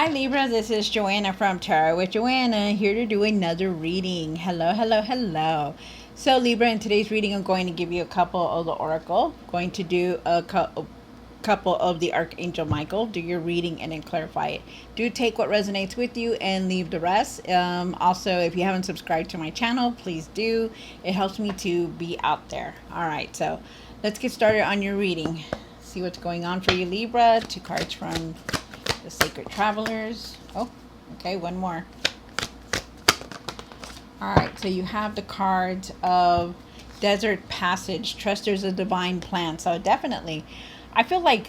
Hi Libra, this is Joanna from Tarot with Joanna, here to do another reading. Hello, hello, hello. So Libra, in today's reading, I'm going to give you a couple of the Oracle. Going to do a couple of the Archangel Michael. Do your reading and then clarify it. Do take what resonates with you and leave the rest. Also, if you haven't subscribed to my channel, please do. It helps me to be out there. All right, so let's get started on your reading. See what's going on for you, Libra. Two cards from the Sacred Travelers. Oh, okay, one more. All right, so you have the cards of Desert Passage. Trust there's a divine plan. So definitely, I feel like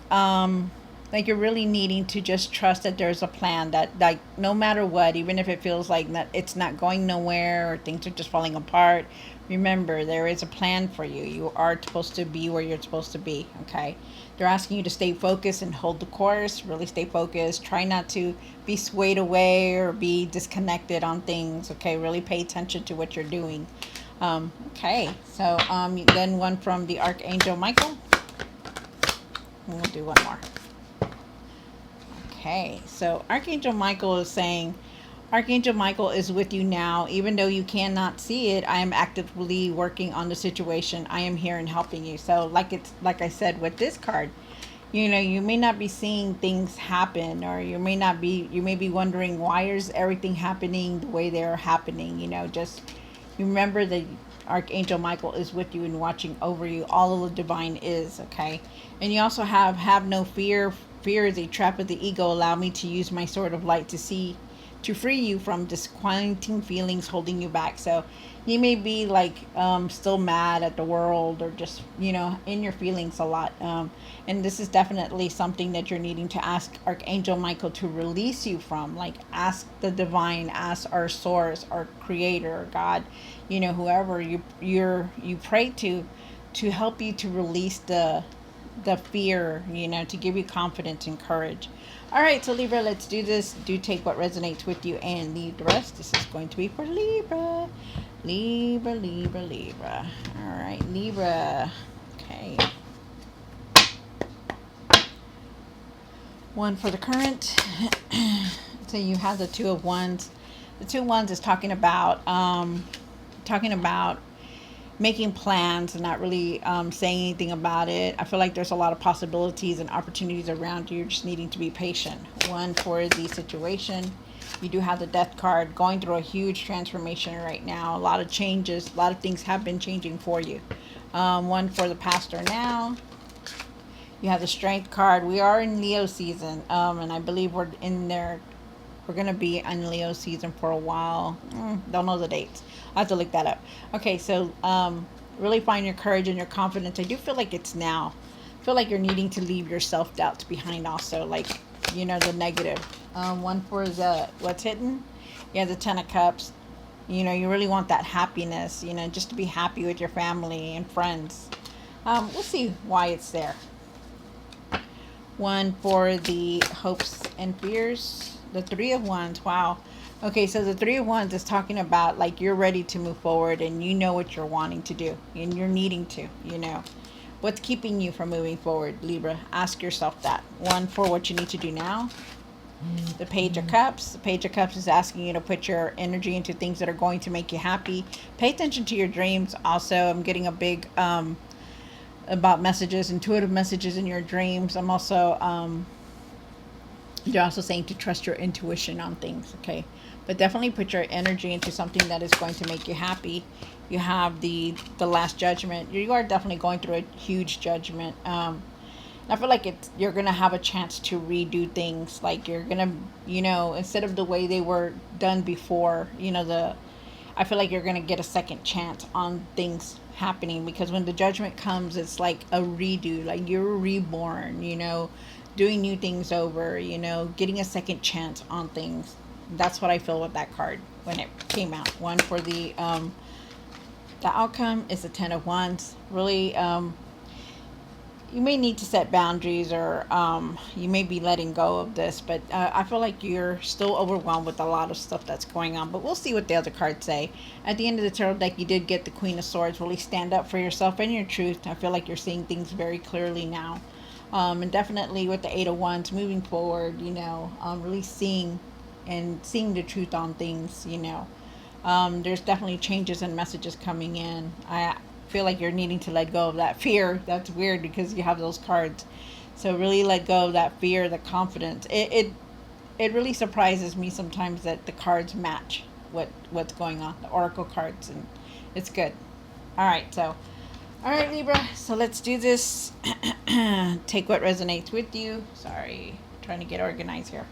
you're really needing to just trust that there's a plan, that like no matter what, even if it feels like that it's not going nowhere or things are just falling apart, remember there is a plan for you. You are supposed to be where you're supposed to be. Okay, they're asking you to stay focused and hold the course. Really stay focused. Try not to be swayed away or be disconnected on things. Okay, really pay attention to what you're doing. Okay, so then one from the Archangel Michael. We'll do one more. Okay, so Archangel Michael is saying, Archangel Michael is with you now. Even though you cannot see it, I am actively working on the situation. I am here and helping you. So like I said with this card, you know, you may not be seeing things happen, or you may be wondering, why is everything happening the way they're happening? You know, just remember that Archangel Michael is with you and watching over you. All of the divine is, okay? And you also have no fear. Fear is a trap of the ego. Allow me to use my sword of light to free you from disquieting feelings holding you back. So you may be like still mad at the world, or just, you know, in your feelings a lot. And this is definitely something that you're needing to ask Archangel Michael to release you from. Like, ask the divine, ask our source, our creator, or God, you know, whoever you pray to help you to release the fear, you know, to give you confidence and courage. All right, so Libra, let's do this. Do take what resonates with you and leave the rest. This is going to be for Libra. Libra, Libra, Libra. All right, Libra. Okay. One for the current. So you have the Two of Wands. The Two of Wands is talking about making plans and not really saying anything about it. I feel like there's a lot of possibilities and opportunities around you. You're just needing to be patient. One for the situation. You do have the Death card, going through a huge transformation right now. A lot of changes. A lot of things have been changing for you. One for the pastor now. You have the Strength card. We are in Leo season, and I believe we're in there. We're going to be in Leo season for a while. Don't know the dates. I'll have to look that up. Okay, so really find your courage and your confidence. I do feel like it's now. I feel like you're needing to leave your self-doubts behind also. Like, you know, the negative. One for the, what's hidden? Yeah, the Ten of Cups. You know, you really want that happiness, you know, just to be happy with your family and friends. We'll see why it's there. One for the hopes and fears. The Three of Wands. Wow. Okay, so the Three of Wands is talking about like you're ready to move forward and you know what you're wanting to do and you're needing to, you know. What's keeping you from moving forward, Libra? Ask yourself that. One for what you need to do now. The Page of Cups. The Page of Cups is asking you to put your energy into things that are going to make you happy. Pay attention to your dreams. Also, I'm getting a big about messages, intuitive messages in your dreams. I'm also they're also saying to trust your intuition on things, okay? But definitely put your energy into something that is going to make you happy. You have the Last Judgment. You are definitely going through a huge judgment. I feel like you're gonna have a chance to redo things. Like you're gonna, you know, instead of the way they were done before, you know, I feel like you're gonna get a second chance on things happening, because when the judgment comes, it's like a redo. Like you're reborn, you know, doing new things over, you know, getting a second chance on things. That's what I feel with that card when it came out. One for the outcome is the Ten of Wands. Really, you may need to set boundaries, or you may be letting go of this, but I feel like you're still overwhelmed with a lot of stuff that's going on. But we'll see what the other cards say. At the end of the tarot deck, you did get the Queen of Swords. Really stand up for yourself and your truth. I feel like you're seeing things very clearly now. And definitely with the Eight of Wands moving forward, really seeing the truth on things. There's definitely changes and messages coming in. I feel like you're needing to let go of that fear. That's weird because you have those cards. So really let go of that fear, the confidence. It really surprises me sometimes that the cards match what's going on, the oracle cards, and it's good. All right, so all right, Libra. So let's do this. Take what resonates with you. Sorry, trying to get organized here.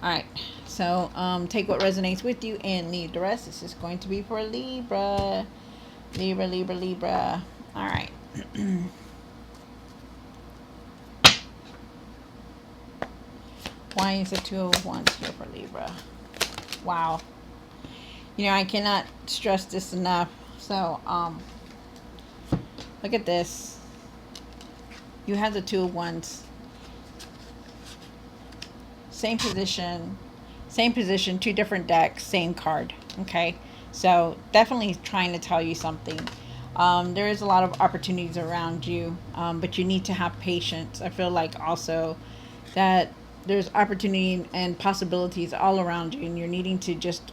All right. So take what resonates with you and leave the rest. This is going to be for Libra. Libra, Libra, Libra. All right. Why is the Two of Wands here for Libra? Wow. I cannot stress this enough. So, look at this. You have the Two of Wands. Same position, two different decks, same card. Okay, so definitely trying to tell you something. There is a lot of opportunities around you, but you need to have patience. I feel like also that there's opportunity and possibilities all around you, and you're needing to just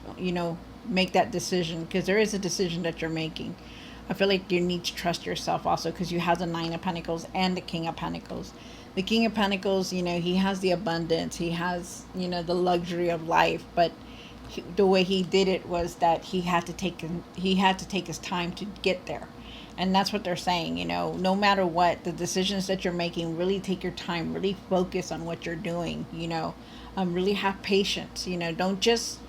make that decision, because there is a decision that you're making. I feel like you need to trust yourself also, because you have the Nine of Pentacles and the King of Pentacles. The King of Pentacles, he has the abundance, he has the luxury of life, but the way he did it was that he had to take his time to get there. And that's what they're saying. No matter what the decisions that you're making, really take your time, really focus on what you're doing. Really have patience. Don't just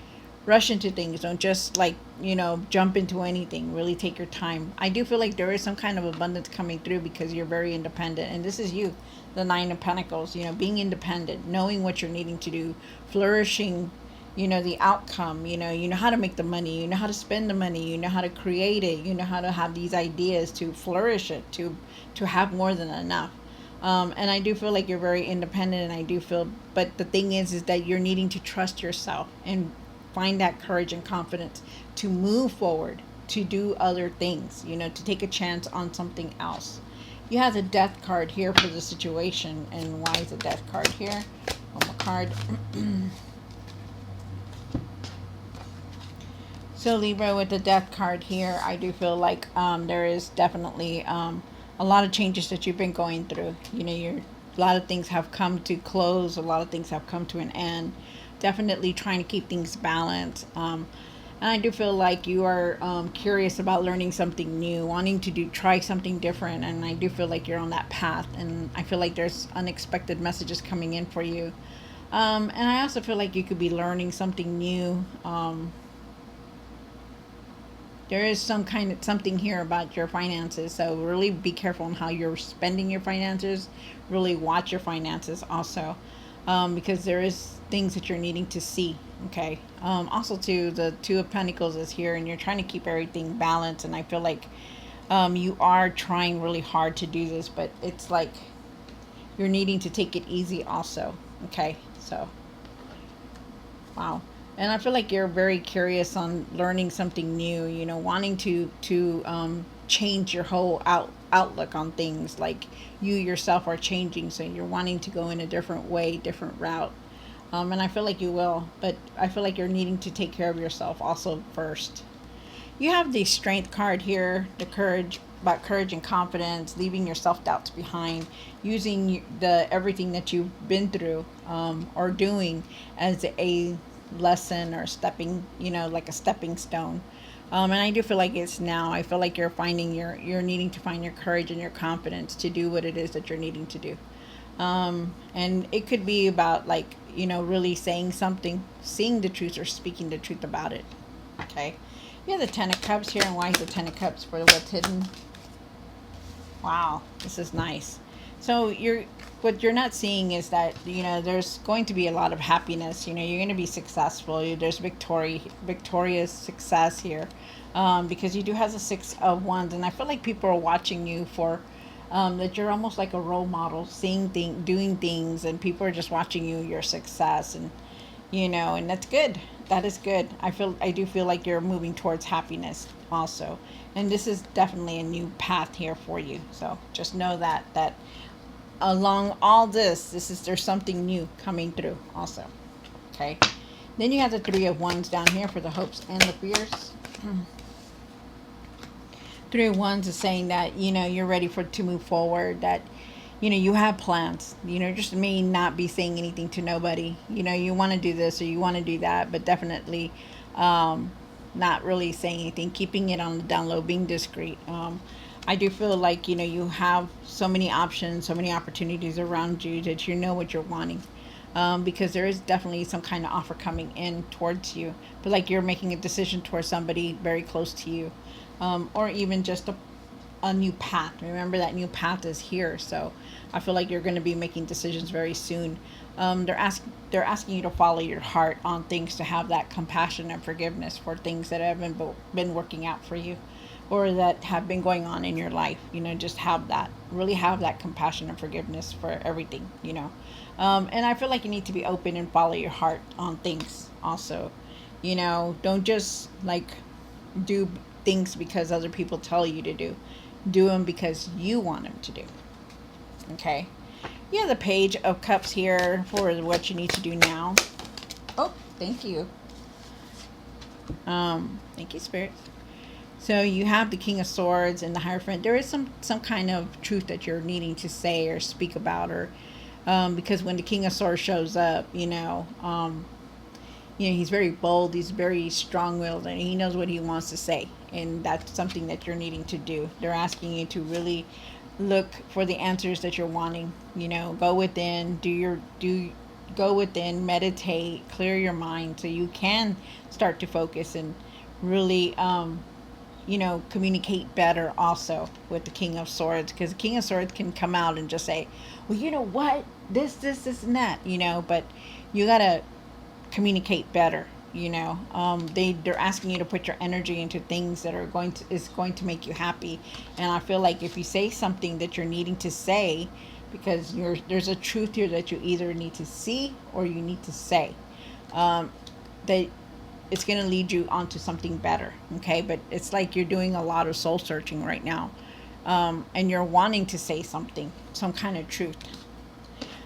rush into things. Don't just jump into anything. Really take your time. I do feel like there is some kind of abundance coming through because you're very independent, and this is you, the Nine of Pentacles. Being independent, knowing what you're needing to do, flourishing, the outcome. You know how to make the money, you know how to spend the money, you know how to create it, you know how to have these ideas to flourish it, to have more than enough. And I do feel like you're very independent, and I do feel, but the thing is that you're needing to trust yourself and find that courage and confidence to move forward, to do other things, to take a chance on something else. You have the Death card here for the situation. And why is the Death card here? One more card. So Libra, with the Death card here, I do feel like there is definitely a lot of changes that you've been going through. A lot of things have come to close. A lot of things have come to an end. Definitely trying to keep things balanced. And I do feel like you are curious about learning something new, wanting to try something different. And I do feel like you're on that path. And I feel like there's unexpected messages coming in for you. And I also feel like you could be learning something new. There is something here about your finances, so really be careful on how you're spending your finances. Really watch your finances also, because there is things that you're needing to see. Okay. Also, too, the Two of Pentacles is here, and you're trying to keep everything balanced. And I feel like you are trying really hard to do this, but it's like you're needing to take it easy also. Okay. So, wow. And I feel like you're very curious on learning something new, wanting to change your whole outlook on things. Like you yourself are changing, so you're wanting to go in a different way, different route. And I feel like you will, but I feel like you're needing to take care of yourself also first. You have the Strength card here, the courage, about courage and confidence, leaving your self-doubts behind, using everything that you've been through or doing as a lesson or stepping, like a stepping stone. And I do feel like it's now. I feel like you're needing to find your courage and your confidence to do what it is that you're needing to do. And it could be about really saying something, seeing the truth, or speaking the truth about it. Okay. You have the Ten of Cups here, and why is the Ten of Cups for what's hidden? Wow, this is nice. So what you're not seeing is that there's going to be a lot of happiness. You're going to be successful. There's victorious success here, because you do have the Six of Wands, and I feel like people are watching you for that you're almost like a role model, doing things, and people are just watching your success, and and that's good. That is good. I do feel like you're moving towards happiness also. And this is definitely a new path here for you. So just know that along all this is there's something new coming through also. Okay. Then you have the Three of Wands down here for the hopes and the fears. Three of Wands is saying that, you're ready to move forward, that, you have plans, just may not be saying anything to nobody. You want to do this or you want to do that, but definitely not really saying anything, keeping it on the down low, being discreet. I do feel like, you have so many options, so many opportunities around you that you know what you're wanting. Because there is definitely some kind of offer coming in towards you, but like you're making a decision towards somebody very close to you, or even just a new path. Remember that new path is here, so I feel like you're going to be making decisions very soon. They're asking you to follow your heart on things, to have that compassion and forgiveness for things that haven't been working out for you, or that have been going on in your life. Just really have that compassion and forgiveness for everything. And I feel like you need to be open and follow your heart on things also. Don't just like do things because other people tell you to do. Do them because you want them to do. Okay. You have the Page of Cups here for what you need to do now. Oh, thank you. Thank you, Spirit. So you have the King of Swords and the Hierophant. There is some kind of truth that you're needing to say or speak about, or because when the King of Swords shows up, he's very bold, he's very strong-willed, and he knows what he wants to say, and that's something that you're needing to do. They're asking you to really look for the answers that you're wanting. Go within, go within, meditate, clear your mind, so you can start to focus and really communicate better also with the King of Swords, because the King of Swords can come out and just say, well, you know what, this and that, but you gotta communicate better. They're asking you to put your energy into things that is going to make you happy. And I feel like if you say something that you're needing to say, because there's a truth here that you either need to see or you need to say, that it's going to lead you onto something better. Okay, but it's like you're doing a lot of soul searching right now, and you're wanting to say something, some kind of truth.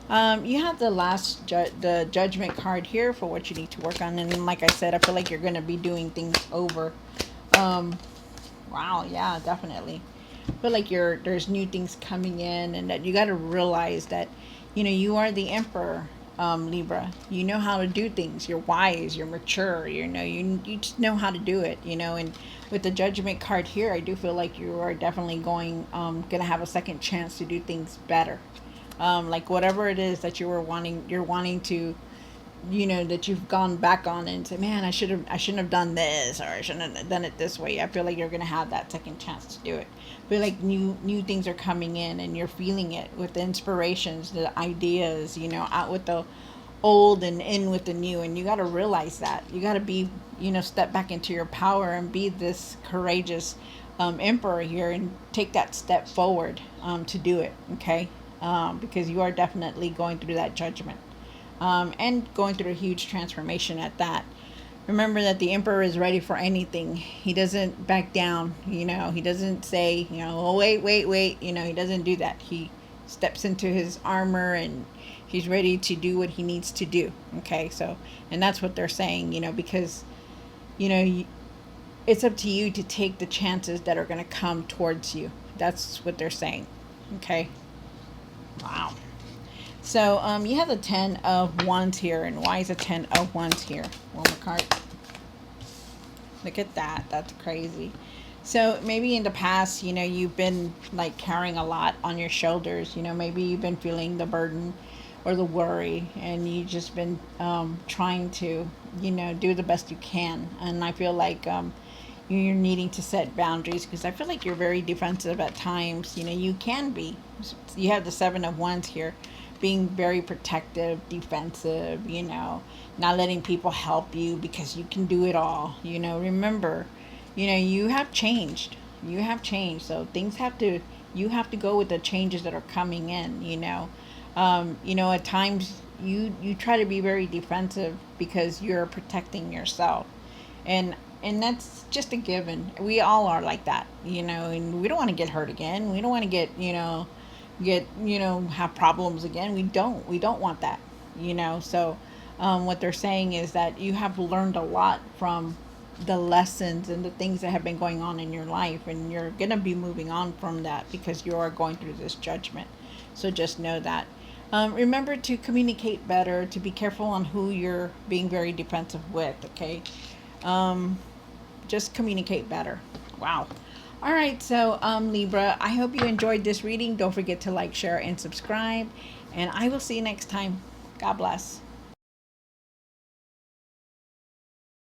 You have the Judgment card here for what you need to work on. And like I said, I feel like you're going to be doing things over. Wow, yeah, definitely. I feel like there's new things coming in, and that you got to realize that, you are the Emperor, Libra. You know how to do things. You're wise, you're mature, you just know how to do it, and with the Judgment card here, I do feel like you are definitely gonna have a second chance to do things better. Like whatever it is that you're wanting to, that you've gone back on and say, man, I shouldn't have done this, or I shouldn't have done it this way. I feel like you're gonna have that second chance to do it. I feel like new things are coming in, and you're feeling it with the inspirations, the ideas, out with the old and in with the new. And you got to realize that you got to be, step back into your power and be this courageous emperor here, and take that step forward to do it. Okay. Because you are definitely going through that judgment, and going through a huge transformation at that. Remember that the Emperor is ready for anything. He doesn't back down. He doesn't say, oh, wait. He doesn't do that. He steps into his armor, and he's ready to do what he needs to do. Okay, so, and that's what they're saying, because, it's up to you to take the chances that are going to come towards you. That's what they're saying. Okay. Wow. So you have the 10 of Wands here. And why is the 10 of Wands here? One more card. Look at that. That's crazy. So maybe in the past, you've been like carrying a lot on your shoulders. Maybe you've been feeling the burden or the worry, and you've just been trying to, do the best you can. And I feel like you're needing to set boundaries, because I feel like you're very defensive at times. You can be. You have the 7 of Wands here, being very protective, defensive, not letting people help you because you can do it all. Remember, you have changed. So you have to go with the changes that are coming in. At times you try to be very defensive because you're protecting yourself. And that's just a given. We all are like that, and we don't want to get hurt again. We don't want to get, get, have problems again. We don't want that, so what they're saying is that you have learned a lot from the lessons and the things that have been going on in your life, and you're going to be moving on from that because you are going through this judgment. So just know that. Remember to communicate better, to be careful on who you're being very defensive with, okay? um, just communicate better. Wow. All right, so Libra, I hope you enjoyed this reading. Don't forget to like, share, and subscribe. And I will see you next time. God bless.